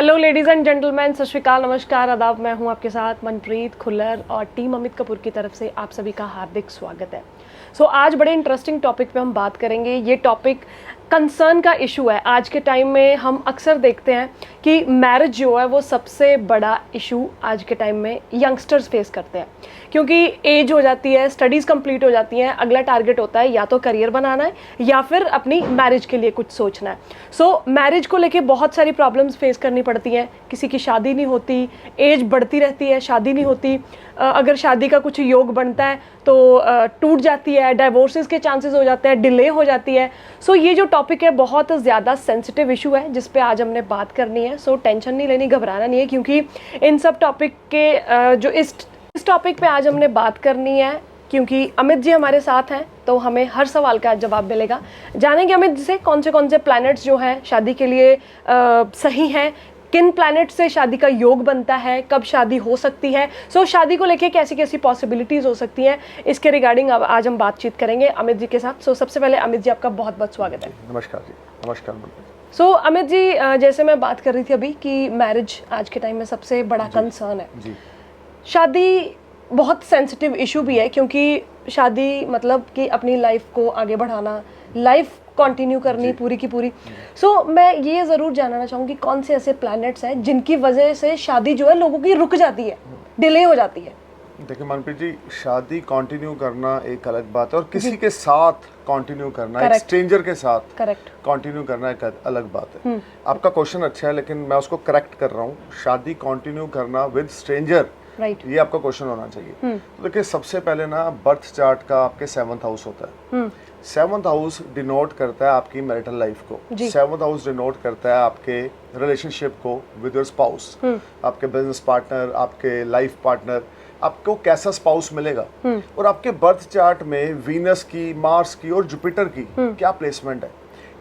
Hello ladies and gentleman, सत श्री अकाल, नमस्कार, आदाब। मैं हूं आपके साथ मनप्रीत खुल्लर और टीम अमित कपूर की तरफ से आप सभी का हार्दिक स्वागत है। आज बड़े इंटरेस्टिंग टॉपिक पे हम बात करेंगे। ये टॉपिक कंसर्न का इशू है। आज के टाइम में हम अक्सर देखते हैं कि मैरिज जो है वो सबसे बड़ा इशू आज के टाइम में यंगस्टर्स फेस करते हैं, क्योंकि एज हो जाती है, स्टडीज़ कंप्लीट हो जाती हैं, अगला टारगेट होता है या तो करियर बनाना है या फिर अपनी मैरिज के लिए कुछ सोचना है। मैरिज को लेके बहुत सारी प्रॉब्लम्स फेस करनी पड़ती हैं। किसी की शादी नहीं होती, एज बढ़ती रहती है, शादी नहीं होती। अगर शादी का कुछ योग बनता है तो टूट जाती है, डाइवोर्सेस के चांसेस हो जाते हैं, डिले हो जाती है। ये जो टॉपिक है बहुत ज़्यादा सेंसिटिव इशू है जिस पे आज हमने बात करनी है। टेंशन नहीं लेनी, घबराना नहीं है, क्योंकि इन सब टॉपिक के जो इस टॉपिक पे आज हमने बात करनी है, क्योंकि अमित जी हमारे साथ हैं तो हमें हर सवाल का जवाब मिलेगा। जानेंगे अमित जी से कौन से प्लैनेट्स जो हैं शादी के लिए सही हैं, किन प्लैनेट से शादी का योग बनता है, कब शादी हो सकती है, शादी को लेके कैसी कैसी पॉसिबिलिटीज़ हो सकती हैं, इसके रिगार्डिंग अब आज हम बातचीत करेंगे अमित जी के साथ। सबसे पहले अमित जी, आपका बहुत बहुत स्वागत है। नमस्कार जी। नमस्कार। अमित जी, जैसे मैं बात कर रही थी अभी कि मैरिज आज के टाइम में सबसे बड़ा कंसर्न है जी। शादी बहुत सेंसिटिव इशू भी है, क्योंकि शादी मतलब कि अपनी लाइफ को आगे बढ़ाना, लाइफ कंटिन्यू करनी पूरी की पूरी। मैं ये ज़रूर जानना चाहूँगी कौन से ऐसे प्लैनेट्स हैं जिनकी वजह से शादी जो है लोगों की रुक जाती है, डिले हो जाती है। देखिए मनप्रीत जी, शादी कंटिन्यू करना एक अलग बात है और किसी के साथ कंटिन्यू करना, एक स्ट्रेंजर के साथ कंटिन्यू करना एक अलग बात है। आपका क्वेश्चन अच्छा है, लेकिन मैं उसको करेक्ट कर रहा हूँ। शादी कंटिन्यू करना विद स्ट्रेंजर, ये आपका क्वेश्चन होना चाहिए। तो देखिए, सबसे पहले ना बर्थ चार्ट का आपके 7th हाउस होता है। 7th हाउस डिनोट करता है आपकी मैरिटल लाइफ को। 7th हाउस डिनोट करता है आपके रिलेशनशिप को विद योर स्पाउस, आपके बिजनेस पार्टनर, आपके लाइफ पार्टनर, आपको कैसा स्पाउस मिलेगा। और आपके बर्थ चार्ट में वीनस की, मार्स की और जुपिटर की क्या प्लेसमेंट है।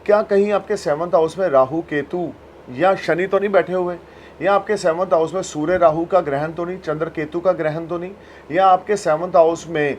क्या कहीं आपके 7th हाउस में राहु, केतु या शनि तो नहीं बैठे हुए, या आपके 7th हाउस में सूर्य राहु का ग्रहण तो नहीं, चंद्र केतु का ग्रहण तो नहीं, या आपके 7th हाउस में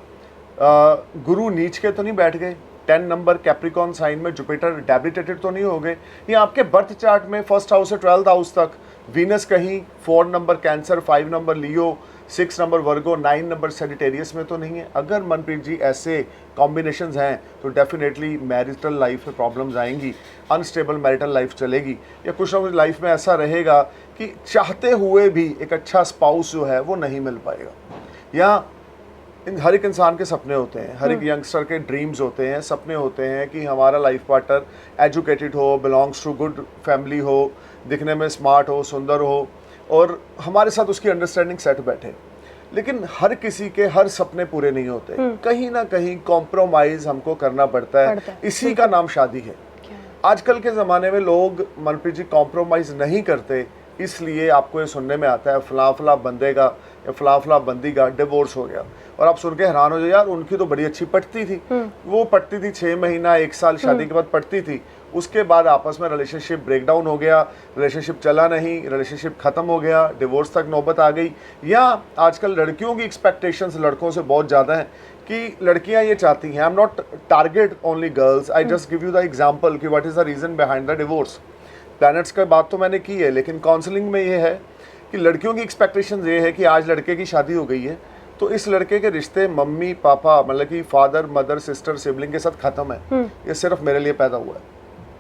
गुरु नीच के तो नहीं बैठ गए, 10 नंबर कैप्रिकॉन साइन में जुपिटर डेबिलिटेटेड तो नहीं हो गए, या आपके बर्थ चार्ट में 1st हाउस से 12th हाउस तक वीनस कहीं 4 नंबर कैंसर, 5 नंबर लियो, 6 नंबर वर्गो, 9 नंबर सेजिटेरियस में तो नहीं है। अगर मनप्रीत जी ऐसे कॉम्बिनेशंस हैं तो डेफिनेटली मैरिटल लाइफ में प्रॉब्लम्स आएंगी, अनस्टेबल मैरिटल लाइफ चलेगी, या कुछ ना कुछ लाइफ में ऐसा रहेगा कि चाहते हुए भी एक अच्छा स्पाउस जो है वो नहीं मिल पाएगा। या हर एक इंसान के सपने होते हैं, हर एक यंगस्टर के ड्रीम्स होते हैं, सपने होते हैं कि हमारा लाइफ पार्टनर एजुकेटेड हो, बिलोंग्स टू गुड फैमिली हो, दिखने में स्मार्ट हो, सुंदर हो और हमारे साथ उसकी अंडरस्टैंडिंग सेट बैठे। लेकिन हर किसी के हर सपने पूरे नहीं होते, कहीं ना कहीं कॉम्प्रोमाइज हमको करना पड़ता है। इसी का नाम शादी है। आजकल के ज़माने में लोग मनप्रीत जी कॉम्प्रोमाइज़ नहीं करते, इसलिए आपको ये सुनने में आता है फला फला बंदे का या फला फला बंदी का डिवोर्स हो गया। और आप सुन के हैरान हो जाए, यार उनकी तो बड़ी अच्छी पटती थी, वो पटती थी 6 महीना 1 साल शादी के बाद पटती थी, उसके बाद आपस में रिलेशनशिप ब्रेकडाउन हो गया, रिलेशनशिप चला नहीं, रिलेशनशिप ख़त्म हो गया, डिवोर्स तक नौबत आ गई। या आजकल लड़कियों की एक्सपेक्टेशंस लड़कों से बहुत ज़्यादा हैं कि लड़कियां ये चाहती हैं, I am not target only girls, I just give you the example कि what is the reason behind the divorce. Planets का बात तो मैंने की है, लेकिन काउंसलिंग में ये है कि लड़कियों की एक्सपेक्टेशंस ये है कि आज लड़के की शादी हो गई है तो इस लड़के के रिश्ते मम्मी पापा, मतलब कि फादर मदर सिस्टर सिबलिंग के साथ ख़त्म है, ये सिर्फ मेरे लिए पैदा हुआ है।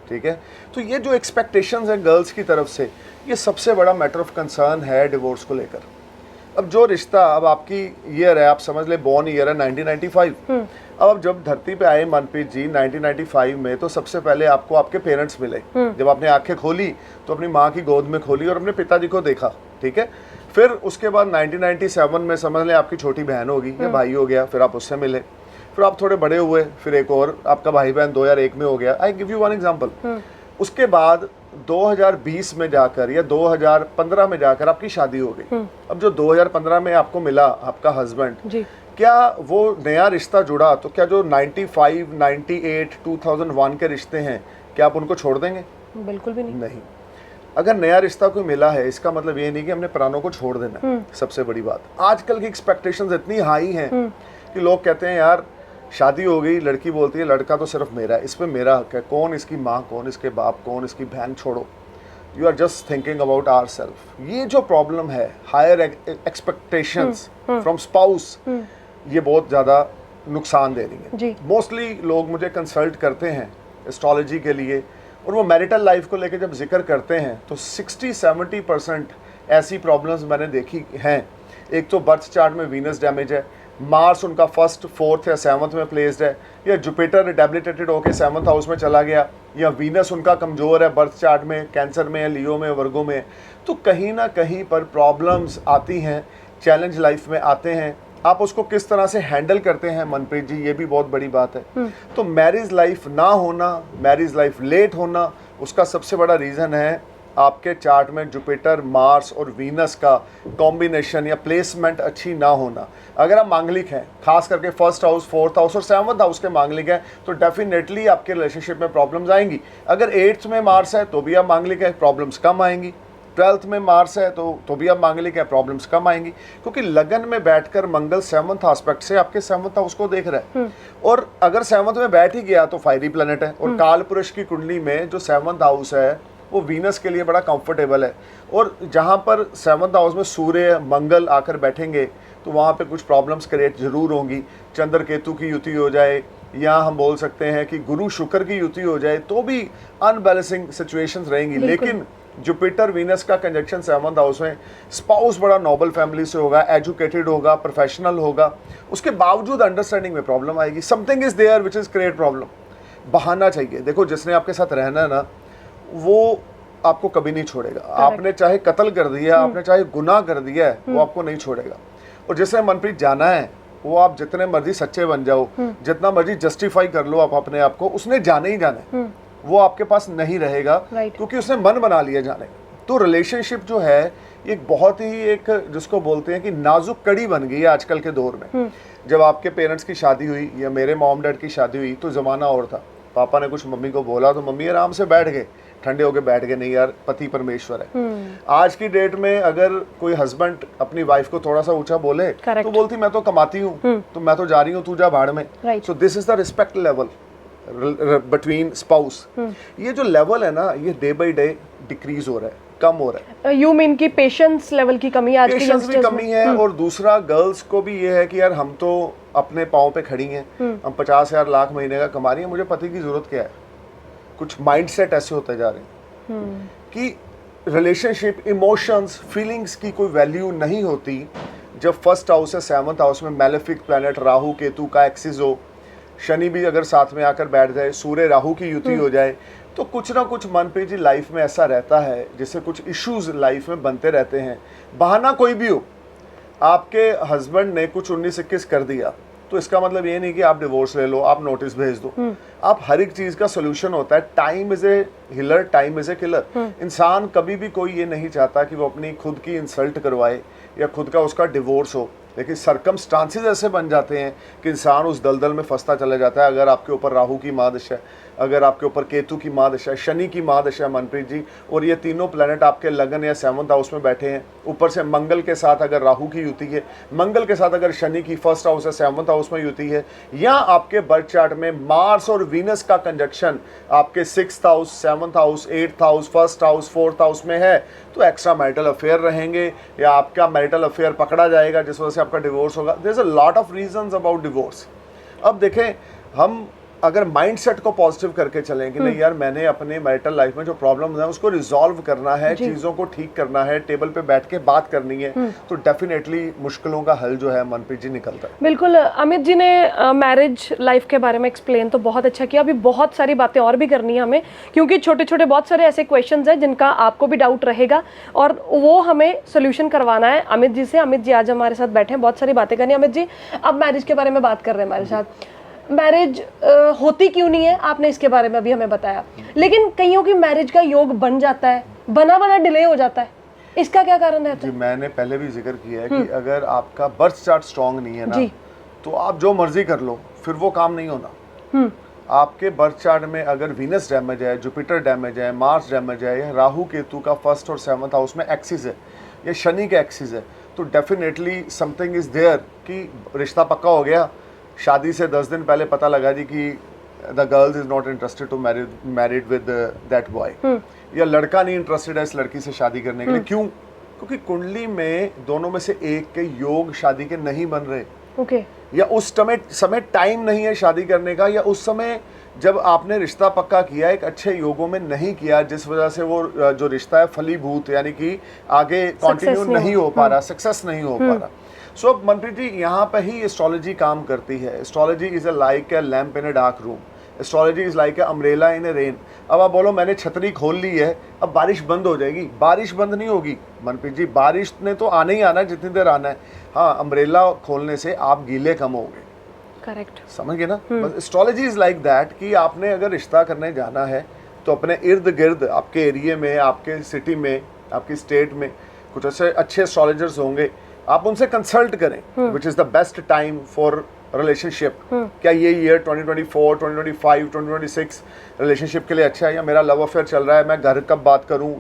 ठीक है, तो ये जो एक्सपेक्टेशंस हैं गर्ल्स की तरफ से, ये सबसे बड़ा मैटर ऑफ कंसर्न है डिवोर्स को लेकर। अब जो रिश्ता, अब आपकी ईयर है, आप समझ ले बॉर्न ईयर है 1995। अब जब धरती पे आए मनप्रीत जी 1995 में, तो सबसे पहले आपको आपके पेरेंट्स मिले। जब आपने आंखें खोली तो अपनी माँ की गोद में खोली और अपने पिताजी को देखा। ठीक है, फिर उसके बाद 1997 में समझ लें आपकी छोटी बहन होगी या भाई हो गया, फिर आप उससे मिले, फिर आप थोड़े बड़े हुए, फिर एक और आपका भाई बहन 2001 में हो गया। I give you one example. उसके बाद 2020 में जाकर या 2015 में जाकर आपकी शादी हो गई। अब जो 2015 में आपको मिला आपका हस्बैंड, क्या वो नया रिश्ता जुड़ा तो क्या जो 95, 98, 2001 के रिश्ते हैं, क्या आप उनको छोड़ देंगे? बिल्कुल भी नहीं। अगर नया रिश्ता कोई मिला है, इसका मतलब ये नहीं कि हमने पुरानों को छोड़ देना। सबसे बड़ी बात, आजकल की एक्सपेक्टेशंस इतनी हाई हैं कि लोग कहते हैं यार शादी हो गई, लड़की बोलती है लड़का तो सिर्फ मेरा है, इस पे मेरा हक है, कौन इसकी माँ, कौन इसके बाप, कौन इसकी बहन, छोड़ो। You are just thinking about our self. ये जो प्रॉब्लम है, हायर एक्सपेक्टेशंस फ्रॉम स्पाउस, ये बहुत ज़्यादा नुकसान दे रही है। मोस्टली लोग मुझे कंसल्ट करते हैं एस्ट्रोलॉजी के लिए, और वो मैरिटल लाइफ को लेकर जब जिक्र करते हैं तो 60-70% ऐसी प्रॉब्लम्स मैंने देखी हैं। एक तो बर्थ चार्ट में वीनस डैमेज है, मार्स उनका फर्स्ट, फोर्थ या सेवंथ में प्लेस्ड है, या जुपिटर डेबिलिटेटेड होकर सेवंथ हाउस में चला गया, या वीनस उनका कमज़ोर है बर्थ चार्ट में, कैंसर में, लियो में, वर्गो में। तो कहीं ना कहीं पर प्रॉब्लम्स आती हैं, चैलेंज लाइफ में आते हैं। आप उसको किस तरह से हैंडल करते हैं मनप्रीत जी, ये भी बहुत बड़ी बात है। तो मैरिज लाइफ ना होना, मैरिज लाइफ लेट होना, उसका सबसे बड़ा रीज़न है आपके चार्ट में जुपिटर, मार्स और वीनस का कॉम्बिनेशन या प्लेसमेंट अच्छी ना होना। अगर आप मांगलिक हैं, खास करके फर्स्ट हाउस, फोर्थ हाउस और सेवंथ हाउस के मांगलिक हैं, तो डेफिनेटली आपके रिलेशनशिप में प्रॉब्लम्स आएंगी। अगर 8th में मार्स है तो भी आप मांगलिक है, प्रॉब्लम्स कम आएंगी। 12th में मार्स है तो भी आप मांगलिक है, प्रॉब्लम्स कम आएंगी, क्योंकि लगन में बैठकर मंगल 7th एस्पेक्ट से आपके 7th हाउस को देख रहा है। और अगर 7th में बैठ ही गया तो फायरी प्लैनेट है, और काल पुरुष की कुंडली में जो 7th हाउस है वो वीनस के लिए बड़ा कंफर्टेबल है। और जहाँ पर 7th हाउस में सूर्य मंगल आकर बैठेंगे तो वहाँ पे कुछ प्रॉब्लम्स क्रिएट जरूर होंगी। चंद्र केतु की युति हो जाए, या हम बोल सकते हैं कि गुरु शुक्र की युति हो जाए, तो भी अनबैलेंसिंग सिचुएशंस रहेंगी। लेकिन जुपिटर वीनस का कंजक्शन 7th हाउस में, स्पाउस बड़ा नोबल फैमिली से होगा, एजुकेटेड होगा, प्रोफेशनल होगा, उसके बावजूद अंडरस्टैंडिंग में प्रॉब्लम आएगी। Something is there which is create problem. बहाना चाहिए। देखो, जिसने आपके साथ रहना है ना, वो आपको कभी नहीं छोड़ेगा। आपने चाहे कत्ल कर दिया, आपने चाहे गुनाह कर दिया है, वो आपको नहीं छोड़ेगा। और जिसने मनप्रीत जाना है, वो आप जितने मर्जी सच्चे बन जाओ, जितना मर्जी जस्टिफाई कर लो आप अपने आप को, उसने जाने ही जाना है, वो आपके पास नहीं रहेगा, क्योंकि उसने मन बना लिया जाने। तो रिलेशनशिप जो है एक बहुत ही, एक जिसको बोलते हैं कि नाजुक कड़ी बन गई है आजकल के दौर में। जब आपके पेरेंट्स की शादी हुई या मेरे मॉम डैड की शादी हुई तो ज़माना और था। पापा ने कुछ मम्मी को बोला तो मम्मी आराम से बैठ गए, ठंडे होके बैठ गए, नहीं यार पति परमेश्वर है। आज की डेट में अगर कोई हस्बैंड अपनी वाइफ को थोड़ा सा ऊंचा बोले तो बोलती मैं तो कमाती हूँ, तो मैं तो जा रही हूँ, तू जा भाड़ में। So this is the respect level between spouse. ये जो लेवल है ना, ये डे बाय डे डिक्रीज हो रहा है, कम हो रहा है। यू मीन की पेशेंस लेवल की कमी, आज पेशेंस भी कमी है। और दूसरा, गर्ल्स को भी ये है कि यार हम तो अपने पाँव पे खड़ी हैं, हम 50,000 लाख महीने का कमा रही हैं, मुझे पति की जरूरत क्या है। कुछ माइंडसेट ऐसे होते जा रहे हैं कि रिलेशनशिप, इमोशंस, फीलिंग्स की कोई वैल्यू नहीं होती। जब फर्स्ट हाउस है 7th हाउस में मैलेफिक प्लैनेट राहु केतु का एक्सिस हो, शनि भी अगर साथ में आकर बैठ जाए, सूर्य राहु की युति हो जाए, तो कुछ ना कुछ मनप्रीत जी लाइफ में ऐसा रहता है जिससे कुछ इश्यूज लाइफ में बनते रहते हैं। बहाना कोई भी हो, आपके हस्बैंड ने कुछ 19-21 कर दिया तो इसका मतलब ये नहीं कि आप डिवोर्स ले लो, आप नोटिस भेज दो। आप हर एक चीज का सोल्यूशन होता है। Time is a healer, time is a killer. इंसान कभी भी कोई ये नहीं चाहता कि वो अपनी खुद की इंसल्ट करवाए या खुद का उसका डिवोर्स हो, लेकिन सरकमस्टांसेस ऐसे बन जाते हैं कि इंसान उस दलदल में फंसता चला जाता है। अगर आपके ऊपर राहु की महादशा है, अगर आपके ऊपर केतु की महादशा है, शनि की महादशा है मनप्रीत जी, और ये तीनों प्लैनेट आपके लगन या 7th हाउस में बैठे हैं, ऊपर से मंगल के साथ अगर राहु की युति है, मंगल के साथ अगर शनि की फर्स्ट हाउस है 7th हाउस में युति है, या आपके बर्थ चार्ट में मार्स और वीनस का कंजक्शन आपके 6th house, 7th house, 8th house, first house, 4th house में है, तो एक्स्ट्रा मैरिटल अफेयर रहेंगे या आपका मैरिटल अफेयर पकड़ा जाएगा, जिस वजह से आपका डिवोर्स होगा। There is a lot of reasons about divorce. अब देखें, हम अगर माइंडसेट को पॉजिटिव करके चलें कि नहीं यार, मैंने अपने मैरिटल लाइफ में जो प्रॉब्लम है उसको रिजॉल्व करना है, चीज़ों को ठीक करना है, टेबल पे बैठ के बात करनी है, तो डेफिनेटली मुश्किलों का हल जो है मनप्रीत जी निकलता है। बिल्कुल, अमित जी ने मैरिज लाइफ के बारे में एक्सप्लेन तो बहुत अच्छा किया। अभी बहुत सारी बातें और भी करनी है हमें, क्योंकि छोटे छोटे बहुत सारे ऐसे क्वेश्चंस हैं जिनका आपको भी डाउट रहेगा और वो हमें सोल्यूशन करवाना है अमित जी से। अमित जी आज हमारे साथ बैठे हैं, बहुत सारी बातें करनी है। अमित जी, अब मैरिज के बारे में बात कर रहे हैं हमारे साथ। मैरिज होती क्यों नहीं है, आपने इसके बारे में अभी हमें बताया, लेकिन कईयों की मैरिज का योग बन जाता है, बना डिले हो जाता है, इसका क्या कारण है? जी, मैंने पहले भी जिक्र किया है कि अगर आपका बर्थ चार्ट स्ट्रांग नहीं है ना, तो आप जो मर्जी कर लो, फिर वो काम नहीं होना। आपके बर्थ चार्ट में अगर वीनस डैमेज है, जुपिटर डैमेज है, मार्स डैमेज है, या राहु केतु का फर्स्ट और 7th हाउस में एक्सिस है, या शनि का एक्सिस है, तो डेफिनेटली समथिंग इज देयर कि रिश्ता पक्का हो गया, शादी से 10 दिन पहले पता लगा जी कि the girls is not interested to married with that boy, या लड़का नहीं इंटरेस्टेड है इस लड़की से शादी करने के लिए। क्यों? क्योंकि कुंडली में दोनों में से एक के योग शादी के नहीं बन रहे। ओके। या उस समय टाइम नहीं है शादी करने का, या उस समय जब आपने रिश्ता पक्का किया एक अच्छे योगों में नहीं किया, जिस वजह से वो जो रिश्ता है फलीभूत यानी कि आगे कंटिन्यू नहीं हो पा रहा, सक्सेस नहीं हो पा रहा। सो मनप्रीत जी, यहाँ पे ही एस्ट्रोलॉजी काम करती है। Astrology is like a lamp in a dark room, astrology is like a umbrella in A rain. अब आप बोलो मैंने छतरी खोल ली है, अब बारिश बंद हो जाएगी, बारिश बंद नहीं होगी मनप्रीत जी, बारिश ने तो आना ही आना है जितनी देर आना है। हाँ, अम्ब्रेला खोलने से आप गीले कम होगे। करेक्ट, समझ गए ना? बस एस्ट्रोलॉजी इज लाइक दैट कि आपने अगर रिश्ता करने जाना है तो अपने इर्द गिर्द, आपके एरिया में, आपके सिटी में, आपकी स्टेट में कुछ ऐसे अच्छे एस्ट्रोलॉजर्स होंगे, आप उनसे कंसल्ट करें which is the best time for relationship. क्या ये ईयर 2024, 2025, 2026 रिलेशनशिप के लिए अच्छा है, या मेरा लव अफेयर चल रहा है, मैं घर कब बात करूं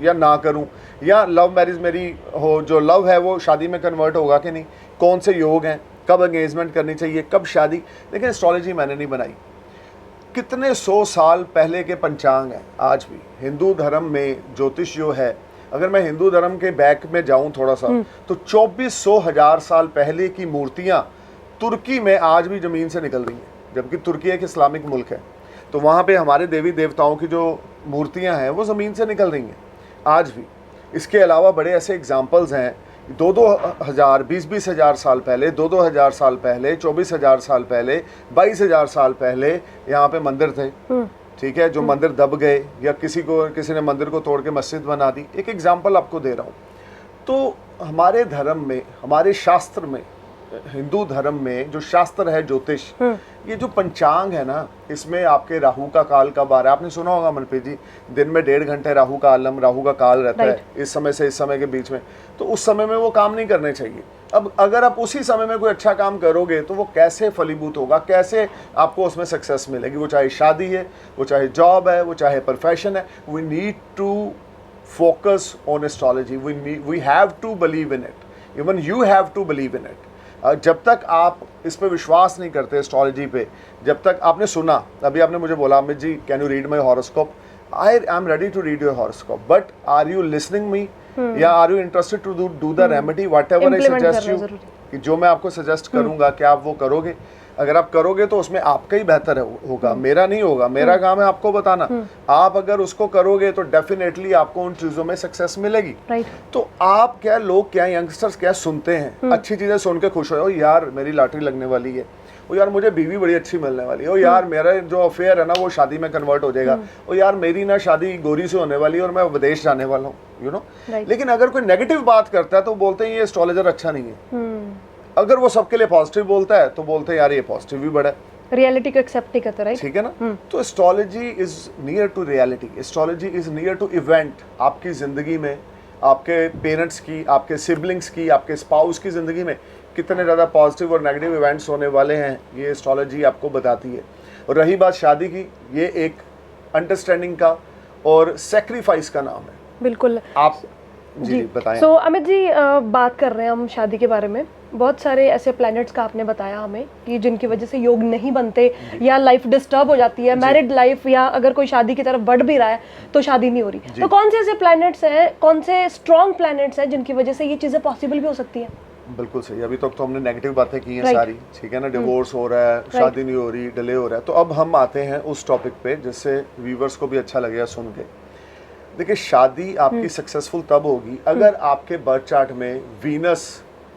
या ना करूं, या लव मैरिज मेरी हो, जो लव है वो शादी में कन्वर्ट होगा कि नहीं, कौन से योग हैं, कब एंगेजमेंट करनी चाहिए, कब शादी। लेकिन एस्ट्रोलॉजी मैंने नहीं बनाई, कितने 100 साल पहले के पंचांग हैं। आज भी हिंदू धर्म में ज्योतिष जो है, अगर मैं हिंदू धर्म के बैक में जाऊं थोड़ा सा, तो 2400 साल पहले की मूर्तियां तुर्की में आज भी ज़मीन से निकल रही हैं, जबकि तुर्की एक इस्लामिक मुल्क है। तो वहाँ पे हमारे देवी देवताओं की जो मूर्तियाँ हैं वो ज़मीन से निकल रही हैं आज भी। इसके अलावा बड़े ऐसे एग्जाम्पल्स हैं, 2-2 20 हज़ार साल पहले, 2-2 हज़ार साल पहले, 24,000 साल पहले, 22,000 साल पहले यहाँ पे मंदिर थे। ठीक है, जो मंदिर दब गए या किसी ने मंदिर को तोड़ के मस्जिद बना दी। एक एग्जाम्पल आपको दे रहा हूँ। तो हमारे धर्म में, हमारे शास्त्र में, हिंदू धर्म में जो शास्त्र है ज्योतिष, ये जो पंचांग है ना, इसमें आपके राहु का काल कब आ रहा है, आपने सुना होगा मनप्रीत जी, दिन में 1.5 घंटे राहु का काल रहता है, इस समय से इस समय के बीच में। तो उस समय में वो काम नहीं करने चाहिए। अब अगर आप उसी समय में कोई अच्छा काम करोगे तो वो कैसे फलीभूत होगा, कैसे आपको उसमें सक्सेस मिलेगी? वो चाहे शादी है, वो चाहे जॉब है, वो चाहे प्रोफेशन है। We need to focus on astrology, we have to believe in it, even you have to believe in it. जब तक आप इस पे विश्वास नहीं करते एस्ट्रोलॉजी पे, जब तक आपने सुना, अभी आपने मुझे बोला Amit ji can you read my horoscope, I am ready to read your horoscope, but are you listening me, या are you interested to do the remedy whatever I suggest you, कि जो मैं आपको सजेस्ट करूंगा क्या आप वो करोगे? अगर आप करोगे तो उसमें आपका ही बेहतर होगा, मेरा नहीं होगा। मेरा काम है आपको बताना। आप अगर उसको करोगे तो डेफिनेटली आपको उन चीजों में सक्सेस मिलेगी। तो आप क्या, लोग क्या, यंगस्टर्स क्या सुनते हैं, अच्छी चीजें सुन के खुश हो, यार मेरी लॉटरी लगने वाली है, ओ यार मुझे बीवी बड़ी अच्छी मिलने वाली है, ओ यार मेरा जो अफेयर है ना वो शादी में कन्वर्ट हो जाएगा, ओ यार मेरी ना शादी गोरी से होने वाली है और मैं विदेश जाने वाला हूँ, यू नो। लेकिन अगर कोई नेगेटिव बात करता है तो बोलते हैं ये एस्ट्रोलॉजर अच्छा नहीं है। अगर वो सबके लिए पॉजिटिव बोलता है तो बोलते हैं यार ये पॉजिटिव भी बड़ा है, रियलिटी को एक्सेप्ट नहीं करते, राइट? ठीक है ना। तो astrology is near to reality, astrology is near to event. आपकी जिंदगी में, आपके पेरेंट्स की, आपके सिबलिंग्स की, आपके स्पाउस की ज़िंदगी में कितने ज़्यादा पॉजिटिव और नेगेटिव इवेंट्स होने वाले हैं, ये एस्ट्रोलॉजी आपको बताती है। और रही बात शादी की, ये एक अंडरस्टैंडिंग का और सेक्रीफाइस का नाम है। बिल्कुल, आप जी बताएं। सो अमित जी, बात कर रहे हैं हम शादी के बारे में। बहुत सारे ऐसे प्लैनेट्स का आपने बताया हमें कि जिनकी वजह से योग नहीं बनते या लाइफ डिस्टर्ब हो जाती है, मैरिड लाइफ, या अगर कोई शादी की तरफ बढ़ भी रहा है तो शादी नहीं हो रही। तो कौन से ऐसे प्लैनेट्स हैं, कौन से स्ट्रॉन्ग प्लैनेट्स हैं जिनकी वजह से ये चीज़ें पॉसिबल भी हो सकती हैं? बिल्कुल सही। अभी तक तो हमने नेगेटिव बातें की हैं सारी, ठीक है ना। डिवोर्स हो रहा है, शादी नहीं हो रही, डिले हो रहा है। तो अब हम आते हैं उस टॉपिक पे जिससे व्यूवर्स को भी अच्छा लगेगा सुन के। देखिए, शादी आपकी सक्सेसफुल तब होगी अगर आपके बर्थ चार्ट में वीनस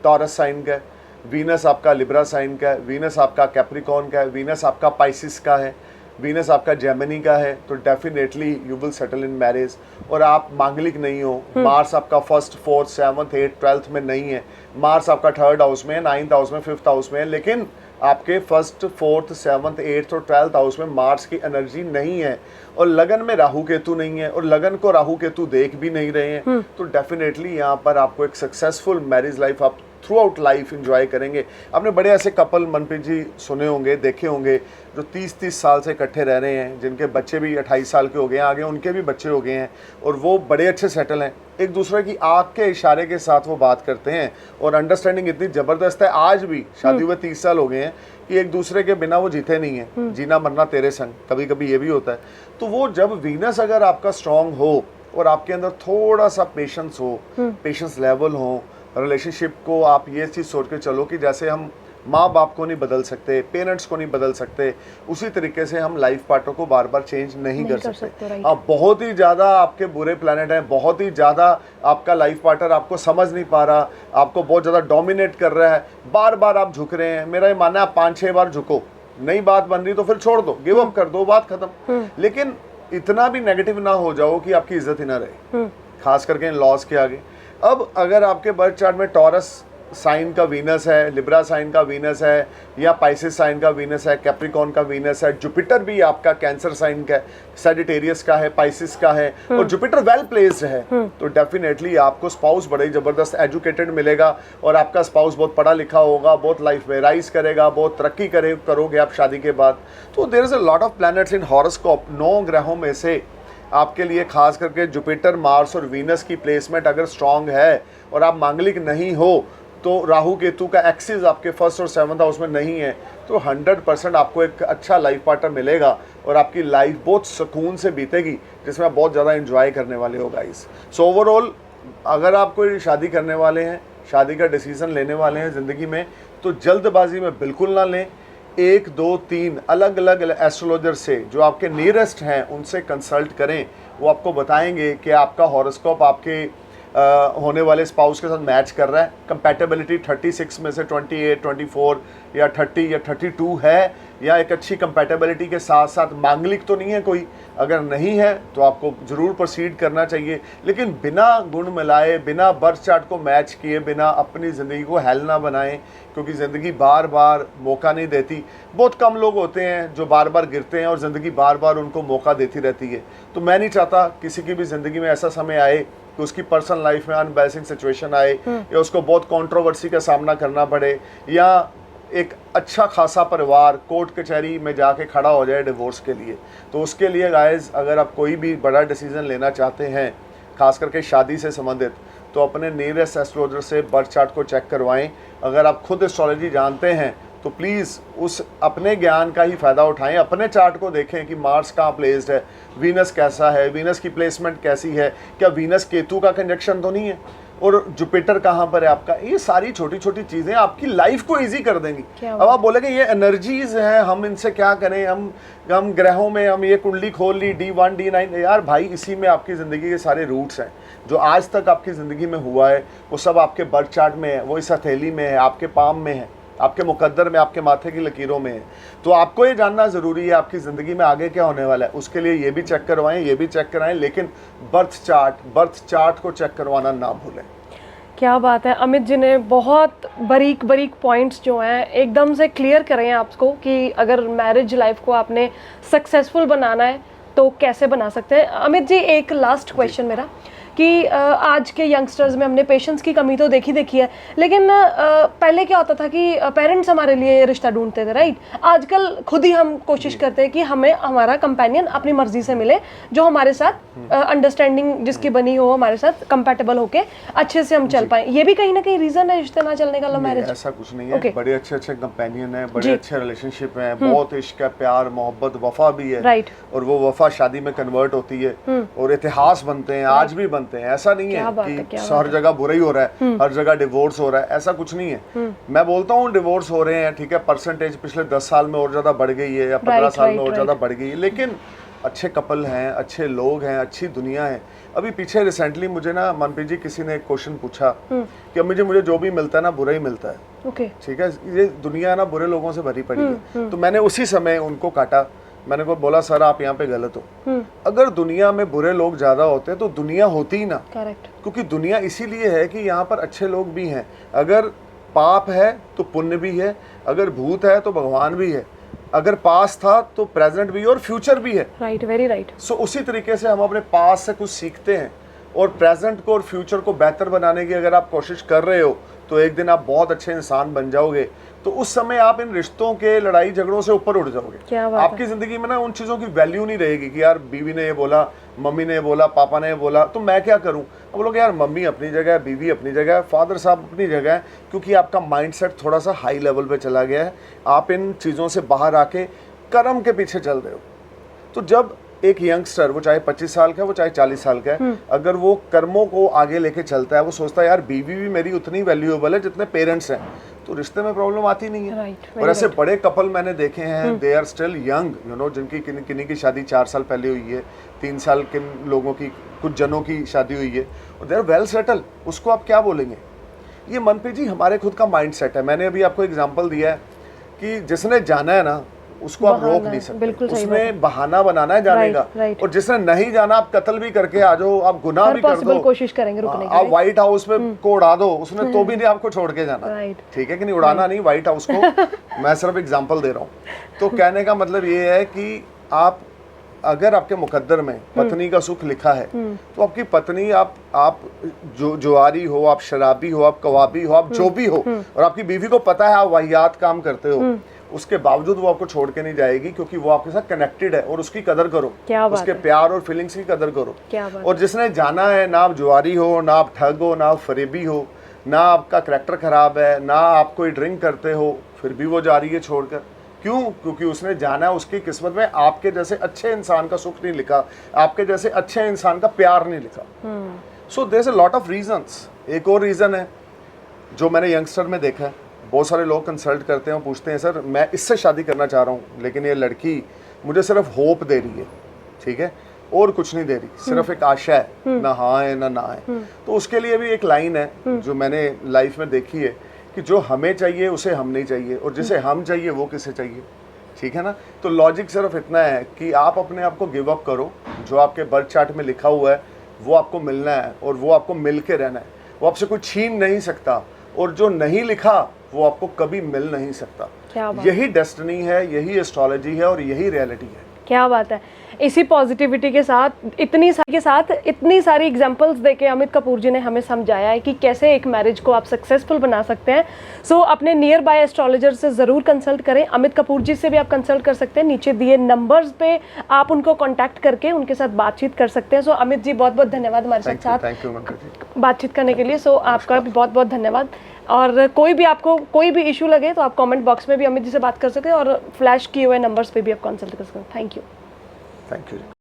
टॉरस साइन का है, वीनस आपका लिब्रा साइन का है, वीनस आपका कैप्रिकॉर्न का है, वीनस आपका पाइसिस का है, वीनस आपका जेमिनी का है, तो definitely you will settle in marriage. और आप मांगलिक नहीं हो, मार्स आपका 1st, 4th, 7th, 8th, 12th में नहीं है, मार्स आपका 3rd हाउस में है, 9th हाउस में, 5th हाउस में है, लेकिन आपके 1st, 4th, 7th, 8th और 12th हाउस में मार्स की एनर्जी नहीं है, और लगन में राहु केतु नहीं है, और लगन को राहु केतु देख भी नहीं रहे हैं, तो डेफिनेटली यहाँ पर आपको एक सक्सेसफुल मैरिज लाइफ आप थ्रू आउट लाइफ इंजॉय करेंगे। आपने बड़े ऐसे कपल मनप्रीत जी सुने होंगे, देखे होंगे, जो 30-30 साल से इकट्ठे रह रहे हैं, जिनके बच्चे भी 28 साल के हो गए हैं, आगे उनके भी बच्चे हो गए हैं और वो बड़े अच्छे सेटल हैं। एक दूसरे की आँख के इशारे के साथ वो बात करते हैं और अंडरस्टैंडिंग इतनी ज़बरदस्त है, आज भी शादी हुए 30 साल हो गए हैं, कि एक दूसरे के बिना वो जीते नहीं है। जीना मरना तेरे संग, कभी कभी ये भी होता है। तो वो जब वीनस अगर आपका स्ट्रांग हो और आपके अंदर थोड़ा सा पेशेंस हो, पेशेंस लेवल हो, रिलेशनशिप को आप ये चीज़ सोच के चलो कि जैसे हम माँ बाप को नहीं बदल सकते, पेरेंट्स को नहीं बदल सकते, उसी तरीके से हम लाइफ पार्टनर को बार बार चेंज नहीं कर सकते। हाँ, बहुत ही ज़्यादा आपके बुरे प्लैनेट हैं, बहुत ही ज़्यादा आपका लाइफ पार्टनर आपको समझ नहीं पा रहा, आपको बहुत ज़्यादा डोमिनेट कर रहा है, बार बार आप झुक रहे हैं। मेरा ये मानना है आप 5-6 बार झुको, नई बात बन रही तो फिर छोड़ दो, गिव अप कर दो, बात खत्म। लेकिन इतना भी नेगेटिव ना हो जाओ कि आपकी इज्जत ही ना रहे, खास करके इन लॉस के आगे। अब अगर आपके बर्थ चार्ट में टॉरस साइन का वीनस है, लिब्रा साइन का वीनस है, या पाइसिस साइन का वीनस है, कैप्रिकॉर्न का वीनस है, जुपिटर भी आपका कैंसर साइन का है, सैजिटेरियस का है, पाइसिस का है, और जुपिटर वेल प्लेस्ड है, तो डेफिनेटली आपको स्पाउस बड़े जबरदस्त एजुकेटेड मिलेगा और आपका स्पाउस बहुत पढ़ा लिखा होगा, बहुत लाइफ में राइज करेगा, बहुत तरक्की करोगे आप शादी के बाद। तो there is a lot of planets in horoscope. 9 ग्रहों में से आपके लिए खास करके जुपिटर, मार्स और वीनस की प्लेसमेंट अगर स्ट्रांग है और आप मांगलिक नहीं हो, तो राहु केतु का एक्सिस आपके 1st और 7th हाउस में नहीं है, तो 100% आपको एक अच्छा लाइफ पार्टनर मिलेगा और आपकी लाइफ बहुत सुकून से बीतेगी, जिसमें आप बहुत ज़्यादा एंजॉय करने वाले हो गाइस। सो ओवरऑल अगर आप कोई शादी करने वाले हैं, शादी का डिसीजन लेने वाले हैं ज़िंदगी में, तो जल्दबाजी में बिल्कुल ना लें। 1, 2, 3 अलग अलग एस्ट्रोलॉजर से जो आपके नियरेस्ट हैं उनसे कंसल्ट करें, वो आपको बताएंगे कि आपका हॉरोस्कोप आपके होने वाले स्पाउस के साथ मैच कर रहा है। कंपैटिबिलिटी 36 में से 28, 24 या 30 या 32 है, या एक अच्छी कंपैटिबिलिटी के साथ साथ मांगलिक तो नहीं है कोई। अगर नहीं है तो आपको ज़रूर प्रोसीड करना चाहिए, लेकिन बिना गुण मिलाए, बिना बर्थ चार्ट को मैच किए बिना अपनी ज़िंदगी को हेल ना बनाएं, क्योंकि ज़िंदगी बार बार मौका नहीं देती। बहुत कम लोग होते हैं जो बार बार गिरते हैं और ज़िंदगी बार बार उनको मौका देती रहती है। तो मैं नहीं चाहता किसी की भी ज़िंदगी में ऐसा समय आए कि उसकी पर्सनल लाइफ में अनबैलेंसिंग सिचुएशन आए, या उसको बहुत कंट्रोवर्सी का सामना करना पड़े, या एक अच्छा खासा परिवार कोर्ट कचहरी में जाके खड़ा हो जाए डिवोर्स के लिए। तो उसके लिए गाइस, अगर आप कोई भी बड़ा डिसीजन लेना चाहते हैं, खास करके शादी से संबंधित, तो अपने नियरेस्ट एस्ट्रोलॉजर से बर्थ चार्ट को चेक करवाएं। अगर आप खुद एस्ट्रोलॉजी जानते हैं तो प्लीज़ उस अपने ज्ञान का ही फ़ायदा उठाएं, अपने चार्ट को देखें कि मार्स कहाँ प्लेस्ड है, वीनस कैसा है, वीनस की प्लेसमेंट कैसी है, क्या वीनस केतु का कंजक्शन तो नहीं है, और जुपिटर कहाँ पर है आपका। ये सारी छोटी छोटी चीज़ें आपकी लाइफ को इजी कर देंगी। अब आप बोलेंगे ये एनर्जीज हैं, हम इनसे क्या करें, हम ग्रहों में हम ये कुंडली खोल ली D1 D9, यार भाई इसी में आपकी ज़िंदगी के सारे रूट्स हैं। जो आज तक आपकी ज़िंदगी में हुआ है वो सब आपके बर्थ चार्ट में है, वो इस हथेली में है, आपके पाम में है, आपके मुकद्दर में, आपके माथे की लकीरों में है। तो आपको ये जानना ज़रूरी है आपकी ज़िंदगी में आगे क्या होने वाला है। उसके लिए ये भी चेक करवाएं, ये भी चेक कराएं, लेकिन बर्थ चार्ट को चेक करवाना ना भूलें। क्या बात है, अमित जी ने बहुत बारीक पॉइंट्स जो हैं एकदम से क्लियर करें आपको कि अगर मैरिज लाइफ को आपने सक्सेसफुल बनाना है तो कैसे बना सकते हैं। अमित जी, एक लास्ट क्वेश्चन मेरा कि आज के यंगस्टर्स में हमने पेशेंस की कमी तो देखी है, लेकिन पहले क्या होता था कि पेरेंट्स हमारे लिए रिश्ता ढूंढते थे, राइट। आजकल खुद ही हम कोशिश करते हैं कि हमें हमारा कंपेनियन अपनी मर्जी से मिले, जो हमारे साथ अंडरस्टैंडिंग जिसकी बनी हो, हमारे साथ कंपेटेबल होके अच्छे से हम चल पाए। ये भी कहीं ना कहीं रीजन है रिश्ते ना चलने का लव मैरिज? ऐसा कुछ नहीं है, बड़े अच्छे कंपेनियन है, बड़े अच्छे रिलेशनशिप है, बहुत इश्क है, प्यार मोहब्बत वफा भी है, राइट। और वो वफा शादी में कन्वर्ट होती है और इतिहास बनते हैं, आज भी बनते हैं। ऐसा नहीं है कि हर जगह बुरा ही हो रहा है, हर जगह डिवोर्स हो रहा है, ऐसा कुछ नहीं है। मैं बोलता हूँ डिवोर्स हो रहे हैं, ठीक है, परसेंटेज पिछले 10 साल में और ज्यादा बढ़ गई है, या 15 साल में और ज्यादा बढ़ गई है, लेकिन अच्छे कपल हैं, अच्छे लोग हैं, अच्छी दुनिया है। अभी पीछे रिसेंटली मुझे ना मनप्रीत जी किसी ने एक क्वेश्चन पूछा कि मुझे जो भी मिलता है ना बुरा ही मिलता है, ठीक है, ये दुनिया ना बुरे लोगों से भरी पड़ी है। तो मैंने उसी समय उनको काटा, मैंने को बोला सर आप यहाँ पे गलत हो। अगर दुनिया में बुरे लोग ज्यादा होते तो दुनिया होती ही ना, करेक्ट। क्योंकि दुनिया इसीलिए है कि यहाँ पर अच्छे लोग भी हैं। अगर पाप है तो पुण्य भी है, अगर भूत है तो भगवान भी है, अगर पास था तो प्रेजेंट भी है और फ्यूचर भी है, राइट, वेरी राइट। सो उसी तरीके से हम अपने पास से कुछ सीखते हैं और प्रेजेंट को और फ्यूचर को बेहतर बनाने की अगर आप कोशिश कर रहे हो तो एक दिन आप बहुत अच्छे इंसान बन जाओगे, तो उस समय आप इन रिश्तों के लड़ाई झगड़ों से ऊपर उठ जाओगे। आपकी जिंदगी में ना उन चीजों की वैल्यू नहीं रहेगी कि यार बीवी ने ये बोला, मम्मी ने ये बोला, पापा ने ये बोला, तो मैं क्या करूं। अब लोग यार मम्मी अपनी जगह है, बीवी अपनी जगह है, फादर साहब अपनी जगह है, क्योंकि आपका माइंडसेट थोड़ा सा हाई लेवल पे चला गया है। आप इन चीज़ों से बाहर आके कर्म के पीछे चल रहे हो। तो जब एक यंगस्टर, वो चाहे 25 साल का है, वो चाहे 40 साल का है, अगर वो कर्मों को आगे लेके चलता है, वो सोचता है यार बीवी भी मेरी उतनी वैल्यूएबल है जितने पेरेंट्स हैं, तो रिश्ते में प्रॉब्लम आती नहीं है। और ऐसे बड़े कपल मैंने देखे हैं, they are still young, you know, जिनकी किन्हीं की शादी 4 साल पहले हुई है, 3 साल किन लोगों की, कुछ जनों की शादी हुई है, और दे आर वेल सेटल। उसको आप क्या बोलेंगे? ये मनप्रीत जी हमारे खुद का माइंड सेट है। मैंने अभी आपको एग्जाम्पल दिया है कि जिसने जाना है ना, उसको आप रोक नहीं सकते, उसमें बहाना बनाना है जाने का। और जिसने नहीं जाना, आप कत्ल भी करके आ जाओ, आप गुनाह भी कर दो, कोशिश करेंगे रुकने की, आप व्हाइट हाउस में को उड़ा दो, उसने तो भी नहीं आपको छोड़ के जाना। ठीक है कि नहीं? उड़ाना नहीं व्हाइट हाउस को। मैं सिर्फ एग्जांपल दे रहा हूँ। तो कहने का मतलब ये है कि आप, अगर आपके मुकद्दर में पत्नी का सुख लिखा है, तो आपकी पत्नी, आप जो जुआरी हो, आप शराबी हो, आप कवाबी हो, आप जो भी हो, और आपकी बीवी को पता है आप वाहियात काम करते हो, उसके बावजूद वो आपको छोड़ के नहीं जाएगी, क्योंकि वो आपके साथ कनेक्टेड है। और उसकी कदर करो, उसके प्यार और फीलिंग्स की कदर करो। और जिसने जाना है, ना आप जुआरी हो, ना आप ठग हो, ना आप फरेबी हो, ना आपका करैक्टर खराब है, ना आप कोई ड्रिंक करते हो, फिर भी वो जा रही है छोड़कर। क्यों? क्योंकि उसने जाना है, उसकी किस्मत में आपके जैसे अच्छे इंसान का सुख नहीं लिखा, आपके जैसे अच्छे इंसान का प्यार नहीं लिखा। So there is a lot of reasons. एक और रीज़न है जो मैंने यंगस्टर में देखा है, बहुत सारे लोग कंसल्ट करते हैं और पूछते हैं सर मैं इससे शादी करना चाह रहा हूँ, लेकिन ये लड़की मुझे सिर्फ होप दे रही है, ठीक है, और कुछ नहीं दे रही, सिर्फ एक आशा है, ना हाँ है ना है। तो उसके लिए भी एक लाइन है जो मैंने लाइफ में देखी है कि जो हमें चाहिए उसे हम नहीं चाहिए, और जिसे हम चाहिए वो किसे चाहिए। ठीक है ना? तो लॉजिक सिर्फ इतना है कि आप अपने आप को गिव अप करो। जो आपके बर्थ चार्ट में लिखा हुआ है वो आपको मिलना है, और वो आपको मिल के रहना है। वो आपसे कोई छीन नहीं सकता, और जो नहीं लिखा वो आपको कभी मिल नहीं सकता। यही डेस्टिनी है, यही एस्ट्रोलॉजी है, और यही रियलिटी है। क्या बात है। इसी पॉजिटिविटी के साथ, इतनी सारी एग्जांपल्स देके अमित कपूर जी ने हमें समझाया है कि कैसे एक मैरिज को आप सक्सेसफुल बना सकते हैं। सो अपने नियर बाय एस्ट्रोलॉजर से ज़रूर कंसल्ट करें। अमित कपूर जी से भी आप कंसल्ट कर सकते हैं, नीचे दिए नंबर्स पे आप उनको कॉन्टैक्ट करके उनके साथ बातचीत कर सकते हैं। सो अमित जी बहुत बहुत धन्यवाद हमारे साथ बातचीत करने के लिए। सो आपका भी बहुत बहुत धन्यवाद। और आपको कोई भी इशू लगे तो आप कमेंट बॉक्स में भी अमित जी से बात कर सकते हैं, और फ्लैश किए हुए नंबर्स पे भी आप कंसल्ट कर सकते हैं। Thank you.